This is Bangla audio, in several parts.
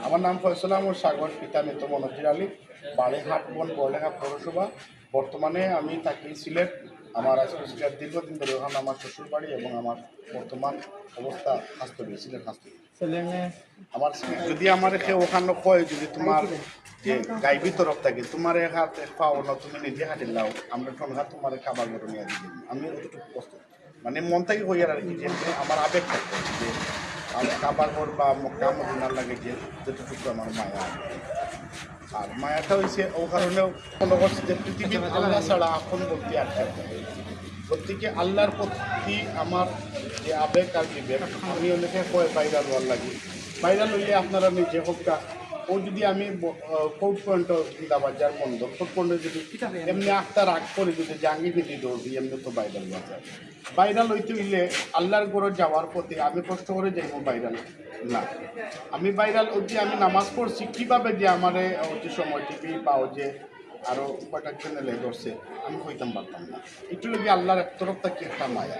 আমার নাম ফয়সাল আহমদ সাগর, পিতা মৃত মনোজির আলী, বাড়ি হাটবন, বড়লেখা পৌরসভা। বর্তমানে আমি থাকি সিলেট। আমার আজকে সিলেট দীর্ঘদিন ধরে ওখানে আমার শ্বশুর বাড়ি এবং আমার বর্তমান অবস্থা হাস্তবি সিলেট হাস্তবি। আমার যদি আমার ওখানে কয় যদি তোমার যে গাইবি তরফ থাকে তোমার এক হাত এক পাও না, তুমি নিজে হাঁটিল লাও, আমরা ঠনঘা তোমার খাবার গরম নিয়ে দিই, আমি অতটুকু কষ্ট মানে মন থেকে হইয়ার আর কি, যে আমার আবেগ থাকবে যে খাবার ঘর বা মক্কা মদিনার লাগে যে যতটুকু আমার মায়া। আর মায়াটা হয়েছে ও কারণেও মনে করছে যে পৃথিবীর আল্লাহ ছাড়া আপন বলতে আর প্রত্যেকে আল্লাহর প্রতি আমার যে আবেগ আর বিবেক, আমি অনেকে কয় ভাইরাল হওয়ার লাগে। ভাইরাল হইলে আপনারা নিজে হোকটা ও যদি আমি কোর্ট পয়েন্ট জিন্দাবাজার বন্ধ কোর্ট পয়েন্টে যদি এমনি আখটা রাগ করে যদি জাঙ্গি ফিটি দৌড়ি এমনি তো ভাইরাল হওয়া যায়। ভাইরাল হইতে হইলে আল্লাহর গড়ে যাওয়ার পথে আমি কষ্ট করে যাইব ভাইরাল না। আমি ভাইরাল হচ্ছে আমি নামাজ পড়ছি কীভাবে যে আমার হচ্ছে সময় টিভি পাও যে আরও কয়টা চ্যানেলে ধরছে আমি হইতাম পারতাম না। একটু যদি আল্লাহর এক তরফ থেকে একটা মায়া,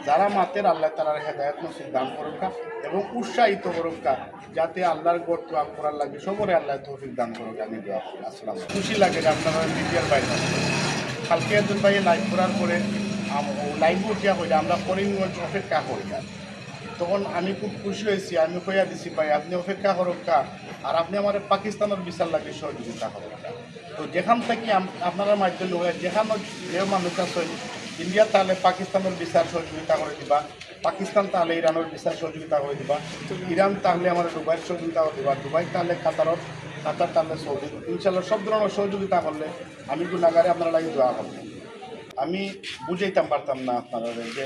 যারা মাতের আল্লাহ তালার হেদায়ত নসিব দান করুকা এবং উৎসাহিত করুকা যাতে আল্লাহর গড় তো করার লাগে সবরে আল্লাহ তৌফিক দান করুক। আমি দোয়া করি। আসসালাম। খুশি লাগে যে আপনারা মিডিয়ার বাইরে কালকে একজন ভাই লাইভ করার পরে লাইভ উঠিয়া হইলে আমরা করিমগঞ্জ অপেক্ষা করি না, তখন আমি খুব খুশি হয়েছি। আমি কইয়া দিছি ভাই আপনি অপেক্ষা করুকা আর আপনি আমার পাকিস্তানের বিচার লাগে সহযোগিতা করুকা। তো যেখান থেকে আপনারা মাধ্যমে যেখানে যে মানুষ আছে ইন্ডিয়া তাহলে পাকিস্তানের বিচার সহযোগিতা করে দিবা, পাকিস্তান তাহলে ইরানের বিচার সহযোগিতা করে দিবা, ইরান তাহলে আমার দুবাইয়ের সহযোগিতা করে দিবা, দুবাই তাহলে কাতার তাহলে সৌদি। ইনশাল্লাহ সব ধরনের সহযোগিতা করলে আমি গুণাগারে আপনারা লাগে দোয়া করবো। আমি বুঝাইতাম পারতাম না আপনারা যে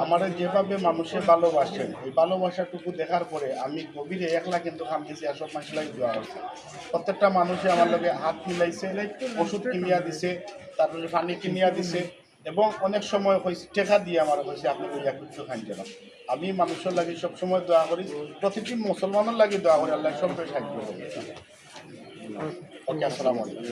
আমার যেভাবে মানুষের ভালোবাসেন এই ভালোবাসাটুকু দেখার পরে আমি গভীরে একলা কিন্তু খামিয়েছি আর সব মানুষ লাগে দোয়া করছে। প্রত্যেকটা মানুষে আমার লগে হাত মিলাইছে, ওষুধ কিনিয়া দিছে, তারপরে পানি কিনিয়া দিছে এবং অনেক সময় হয়েছে টেকা দিয়ে আমার হয়েছে আপনি ওইয়া কিছু খাই না। আমি মানুষের লাগে সবসময় দোয়া করি, প্রতিটি মুসলমানের লাগে দোয়া করি, আল্লাহ সবটাই সাহায্য করি। ওকে, আসসালামু আলাইকুম।